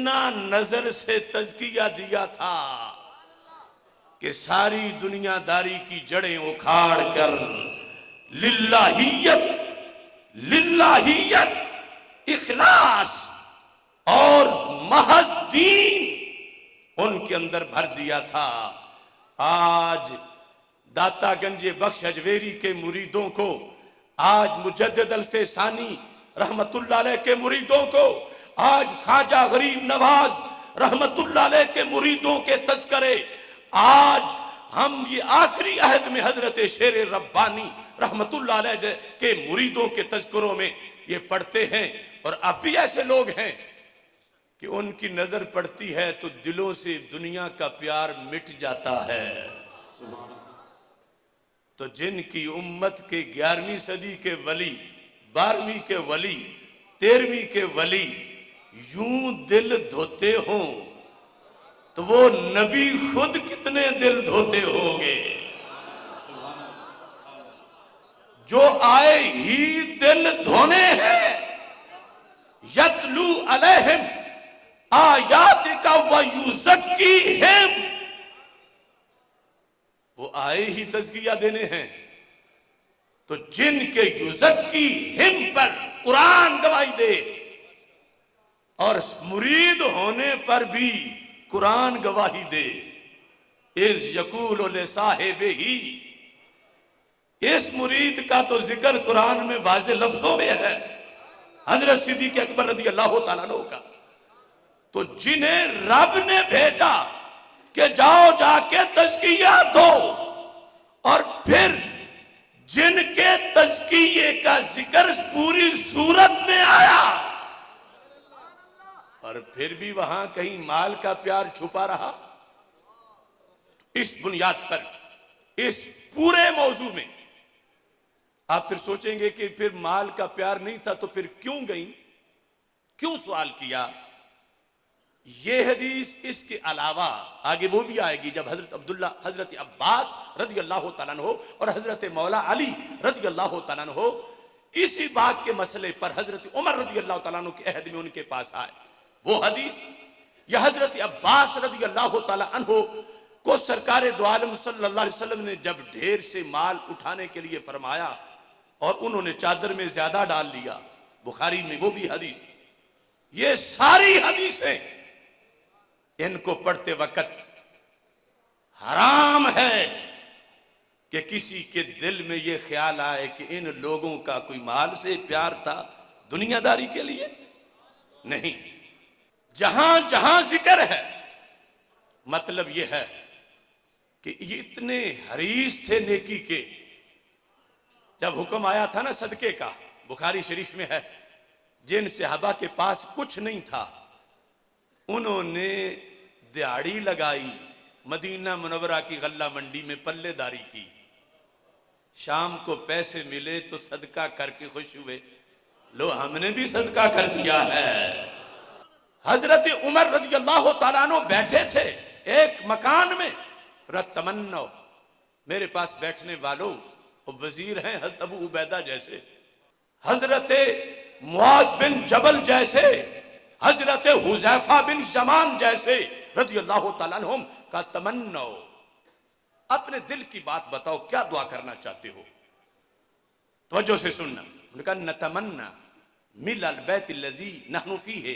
इतना नजर से तज़किया दिया था कि सारी दुनियादारी की जड़ें उखाड़ कर लिल्लाहियत, लिल्लाहियत, इखलास और महज दीन उनके अंदर भर दिया था। आज दाता गंजे बख्श अजवेरी के मुरीदों को, आज मुजद्दिद अल्फेसानी रहमतुल्लाह अलैह के मुरीदों को, आज ख्वाजा गरीब नवाज रहमतुल्लाह अलैह के मुरीदों के तज़करे, आज हम ये आखिरी अहद में हजरत शेर रब्बानी रहमतुल्लाह अलैह के मुरीदों के तज़करों में ये पढ़ते हैं। और अब भी ऐसे लोग हैं कि उनकी नजर पड़ती है तो दिलों से दुनिया का प्यार मिट जाता है। तो जिनकी उम्मत के 11वीं सदी के वली, 12वीं के वली, 13वीं के वली यूं दिल धोते हों तो वो नबी खुद कितने दिल धोते होंगे। जो आए ही दिल धोने हैं, यतलू अलैहिम आयातिका व युज़क्कीहिम, वो आए ही तज़किया देने हैं। तो जिनके युज़क्कीहिम पर कुरान गवाही दे और मुरीद होने पर भी कुरान गवाही दे, इस यकूल ले साहिब ही, इस मुरीद का तो जिक्र कुरान में वाज़े लफ्जों में है, हजरत सिद्दीक़ अकबर रज़ी अल्लाह तआला अन्हु का। तो जिन्हें रब ने भेजा कि जाओ जाके तज़किया दो, और फिर जिनके तज़किये का जिक्र पूरी सूरत में आया और फिर भी वहां कहीं माल का प्यार छुपा रहा, इस बुनियाद पर, इस पूरे मौजू में आप फिर सोचेंगे कि फिर माल का प्यार नहीं था तो फिर क्यों गई, क्यों सवाल किया। ये हदीस इसके अलावा आगे वो भी आएगी जब हजरत अब्बास रज़ी अल्लाह तआला अन्हु और हजरत मौला अली रज़ी अल्लाह तआला अन्हु इसी बात के मसले पर हजरत उमर रज़ी अल्लाह तआला अन्हु के अहद में उनके पास आए। वो हदीस या हजरत अब्बास रज़ी अल्लाह तआला अन्हु को सरकार दो आलम सल्लल्लाहु अलैहि वसल्लम ने जब ढेर से माल उठाने के लिए फरमाया और उन्होंने चादर में ज्यादा डाल लिया, बुखारी में वो भी हदीस। ये सारी हदीसें इनको पढ़ते वक्त हराम है कि किसी के दिल में ये ख्याल आए कि इन लोगों का कोई माल से प्यार था दुनियादारी के लिए नहीं। जहां जहां जिक्र है मतलब ये है कि ये इतने हरीस थे नेकी के। जब हुक्म आया था ना सदके का, बुखारी शरीफ में है, जिन सहाबा के पास कुछ नहीं था उन्होंने दिहाड़ी लगाई, मदीना मुनव्वरा की गल्ला मंडी में पल्लेदारी की। शाम को पैसे मिले तो सदका करके खुश हुए, लो हमने भी सदका कर दिया है। हजरत उमर रज़ी अल्लाह तआला अन्हु बैठे थे एक मकान में, तमन्नो मेरे पास बैठने वालों वजीर हैं हजरत अबू उबैदा जैसे, हजरत मुआज बिन जबल जैसे, हजरत हुज़ैफा बिन यमान जैसे रज़ी अल्लाह तआला अन्हुम का तमन्नो, अपने दिल की बात बताओ क्या दुआ करना चाहते हो। तवज्जो से सुनना। उनका नतमन्ना मिलल बैतिल्लज़ी नहनु फीहे,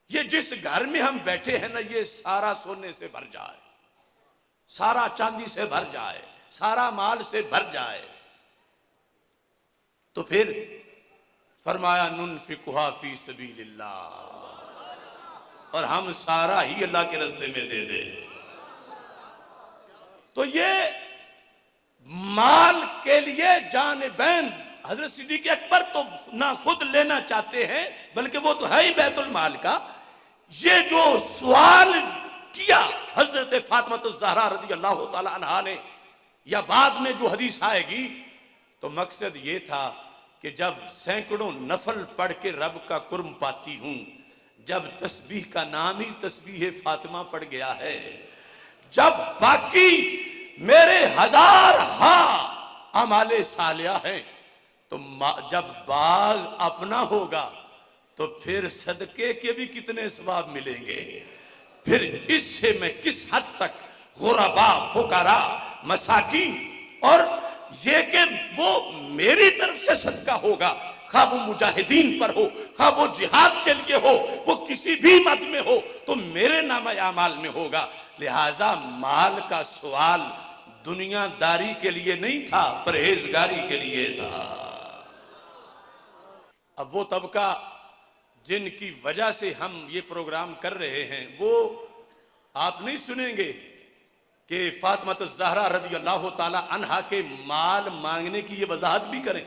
ये जिस घर में हम बैठे हैं ना ये सारा सोने से भर जाए, सारा चांदी से भर जाए, सारा माल से भर जाए। तो फिर फरमाया नुनफिकुहा फी सबीलिल्लाह, और हम सारा ही अल्लाह के रास्ते में दे दे। तो ये माल के लिए जानिबैन हजरत सिद्दीक़ अकबर तो ना खुद लेना चाहते हैं बल्कि वो तो है ही बैतुल माल का। ये जो सवाल किया हजरत फातिमा ज़हरा रज़ी अल्लाह तआला अन्हा ने, या बाद में जो हदीस आएगी, तो मकसद ये था कि जब सैकड़ों नफल पढ़ के रब का कुर्ब पाती हूं, जब तस्बीह का नाम ही तस्बीह फातिमा पड़ गया है, जब बाकी मेरे हजार अमाले सालिया हैं, तो जब बाग अपना होगा तो फिर सदके के भी कितने सवाब मिलेंगे। फिर इससे मैं किस हद तक गुरबा, फुकरा, मसाकीन, और ये कि वो मेरी तरफ से सदका होगा, खा वो मुजाहिदीन पर हो, खा वो जिहाद के लिए हो, वो किसी भी मत में हो, तो मेरे नाम आमाल में होगा। लिहाजा माल का सवाल दुनियादारी के लिए नहीं था, परहेजगारी के लिए था। अब वो तबका जिनकी वजह से हम ये प्रोग्राम कर रहे हैं, वो आप नहीं सुनेंगे कि फातिमा ज़हरा रज़ी अल्लाह ताला अन्हा के माल मांगने की ये वजाहत भी करें।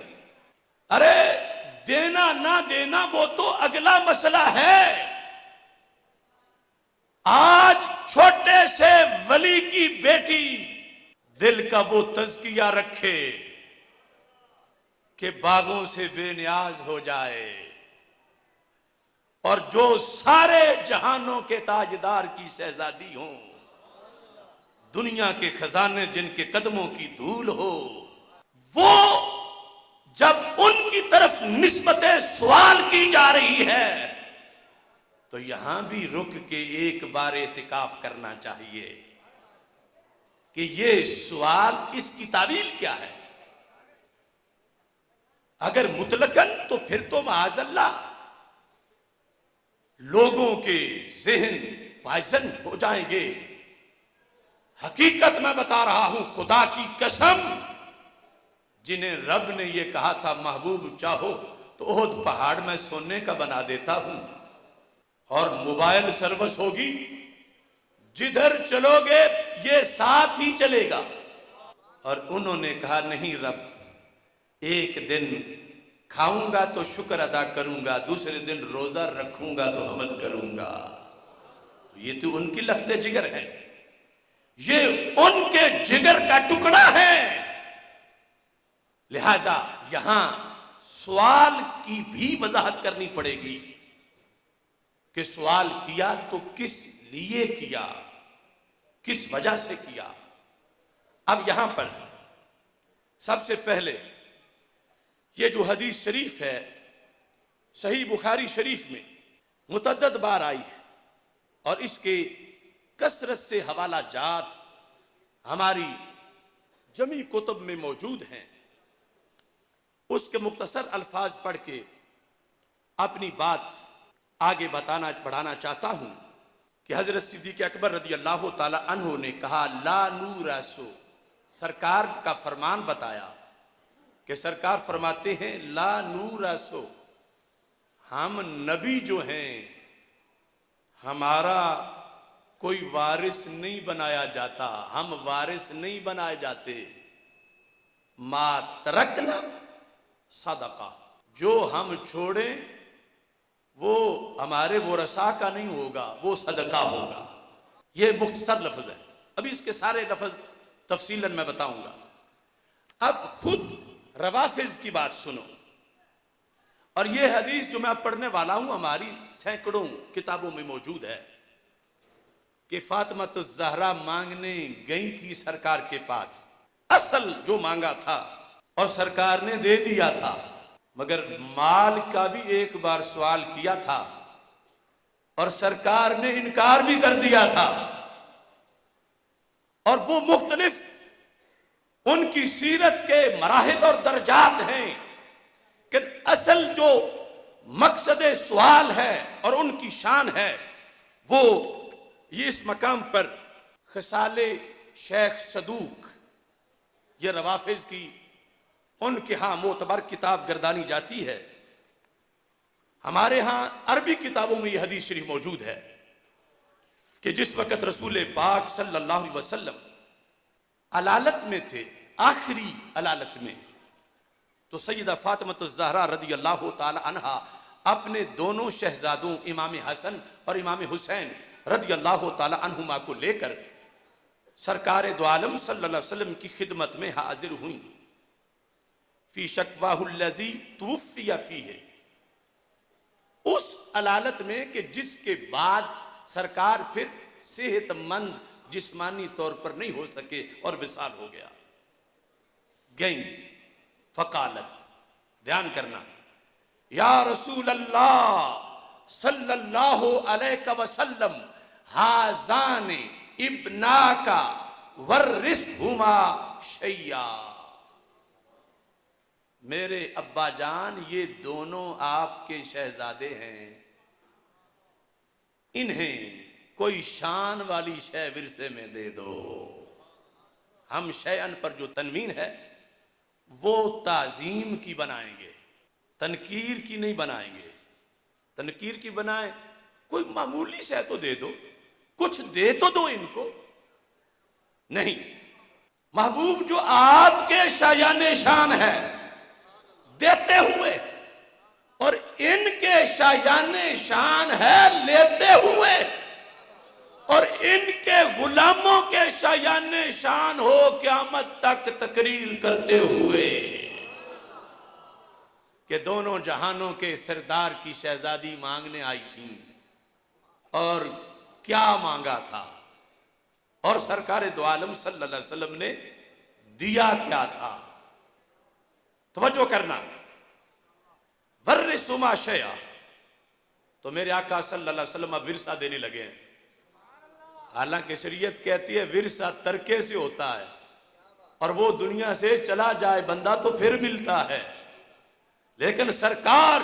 अरे देना ना देना वो तो अगला मसला है। आज छोटे से वली की बेटी दिल का वो तज़किया रखे कि बागों से बेनियाज हो जाए, और जो सारे जहानों के ताजदार की शहजादी हो, दुनिया के खजाने जिनके कदमों की धूल हो, वो जब उनकी तरफ निस्बत सवाल की जा रही है तो यहां भी रुक के एक बार एतिकाफ करना चाहिए कि ये सवाल, इसकी तावील क्या है। अगर मुतलकन तो फिर तो माअज़ल्लाह लोगों के ज़हन पायसन हो जाएंगे। हकीकत मैं बता रहा हूं, खुदा की कसम, जिन्हें रब ने यह कहा था महबूब चाहो तो ओहद पहाड़ में सोने का बना देता हूं, और मोबाइल सर्विस होगी, जिधर चलोगे ये साथ ही चलेगा। और उन्होंने कहा नहीं रब, एक दिन खाऊंगा तो शुक्र अदा करूंगा, दूसरे दिन रोजा रखूंगा तो हमद करूंगा। ये तो उनकी लख्ते जिगर है, ये उनके जिगर का टुकड़ा है। लिहाजा यहां सवाल की भी वजाहत करनी पड़ेगी कि सवाल किया तो किस लिए किया, किस वजह से किया। अब यहां पर सबसे पहले ये जो हदीस शरीफ है, सही बुखारी शरीफ में मुतअद्दिद बार आई है, और इसके कसरत से हवाला जात हमारी जमी कुतुब में मौजूद हैं। उसके मुख्तसर अल्फाज पढ़ के अपनी बात आगे बढ़ाना चाहता हूं कि हजरत सिद्दीक़ अकबर रज़ी अल्लाह ताला अन्हु ने कहा, ला नूरसो, सरकार का फरमान बताया कि सरकार फरमाते हैं, ला नूरसो, हम नबी जो हैं हमारा कोई वारिस नहीं बनाया जाता, हम वारिस नहीं बनाए जाते। मा तरकना सदका, जो हम छोड़ें वो हमारे वरसा का नहीं होगा, वो सदका होगा। ये मुख्तसर लफ्ज है, अभी इसके सारे लफ्ज तफसीलन मैं बताऊंगा। अब खुद रवाफिज की बात सुनो, और ये हदीस जो मैं पढ़ने वाला हूं हमारी सैकड़ों किताबों में मौजूद है कि फातिमा तो ज़हरा मांगने गई थी सरकार के पास, असल जो मांगा था और सरकार ने दे दिया था, मगर माल का भी एक बार सवाल किया था और सरकार ने इनकार भी कर दिया था। और वो मुख्तलिफ उनकी सीरत के मराहिल और दर्जात हैं कि असल जो मकसद सवाल है और उनकी शान है, वो ये इस मकाम पर खसाले शेख सदूक, ये रवाफिज की उनके यहां मोतबर किताब गर्दानी जाती है। हमारे यहां अरबी किताबों में यह हदीस शरीफ मौजूद है कि जिस वक़्त रसूल पाक सल्लल्लाहु अलैहि वसल्लम अलालत में थे, आखिरी अलालत में, तो सैयदा फातिमा ज़हरा रज़ी अल्लाह ताला अन्हा अपने दोनों शहजादों इमाम हसन और इमाम हुसैन रज़ी अल्लाह ताला अन्हुमा को लेकर सरकार दो आलम सल्लल्लाहु अलैहि वसल्लम की खिदमत में हाजिर हुई। फी शक्वाहुल्लज़ी तुव्फ़िया फ़ीही, उस अलालत में कि जिसके बाद सरकार फिर सेहतमंद जिस्मानी तौर पर नहीं हो सके और विसाल हो गया। गई फ़कालत, ध्यान करना, या रसूल अल्लाह सल्लल्लाहु अलैहि वसल्लम हाजान इब्ना का वर्रिसहुमा शैया। मेरे अब्बा जान ये दोनों आपके शहजादे हैं, इन्हें कोई शान वाली शय विरसे में दे दो। हम शयन पर जो तनवीन है वो ताजीम की बनाएंगे, तनकीर की नहीं बनाएंगे। तनकीर की बनाए, कोई मामूली शय तो दे दो, कुछ दे तो दो इनको। नहीं, महबूब जो आपके शायाने शान है देते हुए, और इनके शायाने शान है लेते हुए, और इनके गुलामों के शायाने शान हो क़यामत तक तकरीर करते हुए कि दोनों जहानों के सरदार की शहजादी मांगने आई थी और क्या मांगा था, और सरकार दो आलम सल्लल्लाहु अलैहि वसल्लम ने दिया क्या था। तवज्जो करना, वर्रिसुमा शया, तो मेरे आका सल्लल्लाहु अलैहि वसल्लम अब विरसा देने लगे हैं। हालांकि शरीयत कहती है विरसा तरके से होता है, और वो दुनिया से चला जाए बंदा तो फिर मिलता है, लेकिन सरकार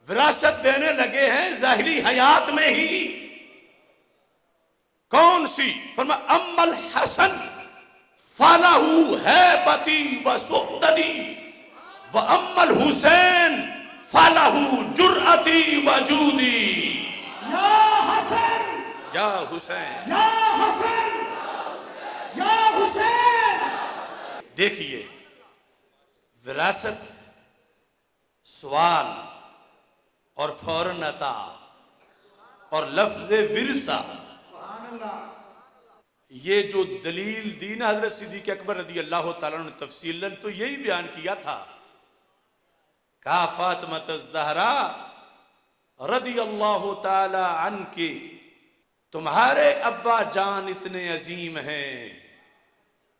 विरासत देने लगे हैं जाहिरी हयात में ही। कौन सी? फरमा अम्मल हसन फालाहू है बती व सुख्तदी व अम्मल हुसैन फालाहू जुर्अती वजूदी। या हसन, या हुसैन, या हसन, या हुसैन। देखिए, विरासत सवाल और फौरन अता और लफ्ज विरसा, ये जो दलील दी ना हजरत सिद्दीक़ अकबर रज़ी अल्लाह तआला ने तफसीलन, तो यही बयान किया था। कहा फातिमा ज़हरा रज़ी अल्लाह तआला अन्हा, तुम्हारे अब्बा जान इतने अजीम हैं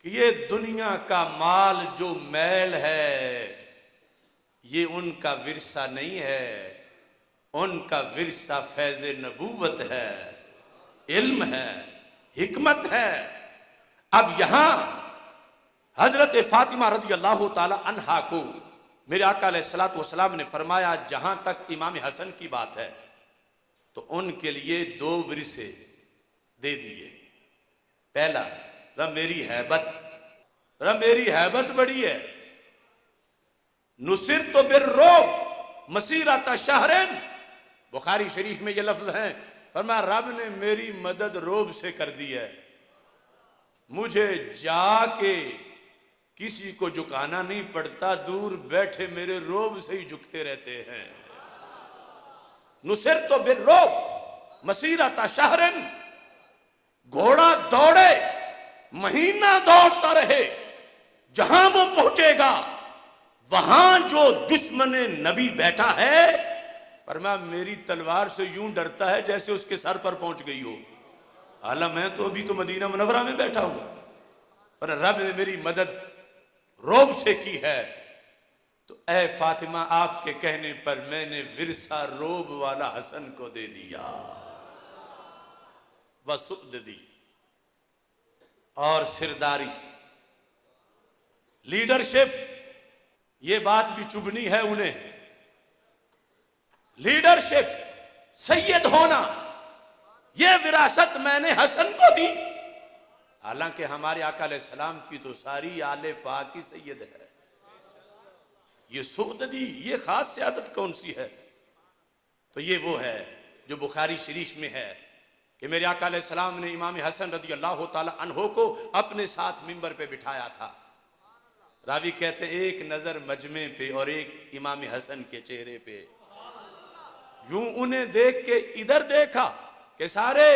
कि ये दुनिया का माल जो मैल है ये उनका विरसा नहीं है, उनका विरसा फैज़ नबूवत है, इल्म है, हिकमत है। अब यहां हजरत फातिमा रज़ी अल्लाह ताला अन्हा को मेरे आका अलैहिस्सलातु वस्सलाम ने फरमाया, जहां तक इमाम हसन की बात है तो उनके लिए दो विरसे दे दिए। पहला, रब मेरी हैबत, रब मेरी हैबत बड़ी है, नुसिर तो बिर्रोब मसीरता शहरन, बुखारी शरीफ में ये लफ्ज हैं। फरमाया रब ने मेरी मदद रोब से कर दी है, मुझे जाके किसी को झुकाना नहीं पड़ता, दूर बैठे मेरे रोब से ही झुकते रहते हैं। नुसिर तो बिर्रोब मसीरता शहरन, घोड़ा दौड़े महीना दौड़ता रहे, जहां वो पहुंचेगा वहां जो दुश्मन नबी बैठा है, फरमाया मेरी तलवार से यूं डरता है जैसे उसके सर पर पहुंच गई हो। हालांकि मैं तो अभी तो मदीना मुनव्वरा में बैठा हूं, पर रब ने मेरी मदद रोब से की है। तो ऐ फातिमा, आपके कहने पर मैंने विरसा रोब वाला हसन को दे दिया, वसुद दी। और सिरदारी, लीडरशिप, ये बात भी चुभनी है उन्हें। लीडरशिप, सैयद होना, यह विरासत मैंने हसन को दी। हालांकि हमारे आका अलैहिस्सलाम की तो सारी आले पाक की सैयद है, ये सुअददी, ये खास सियादत कौन सी है? तो ये वो है जो बुखारी शरीफ में है कि मेरे आका अलैहिस्सलाम ने इमाम हसन रज़ी अल्लाह ताला अन्हो को अपने साथ मिंबर पे बिठाया था। रावी कहते हैं एक नजर मजमे पे और एक इमाम हसन के चेहरे पे, यूं उन्हें देख के इधर देखा कि सारे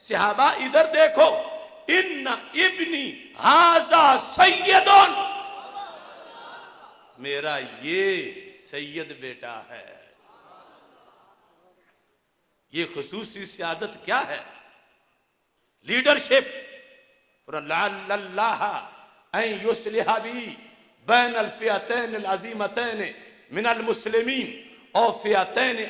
सहाबा इधर देखो, इन्ना इब्नी हाजा सैयदुन, मेरा ये सैयद बेटा है। ये खुसूसी सियादत क्या है? लीडरशिप, युस्लिहा बी बैन अल फिअतैन अल अज़ीमतैन मिनल मुस्लिमीन और फियतैन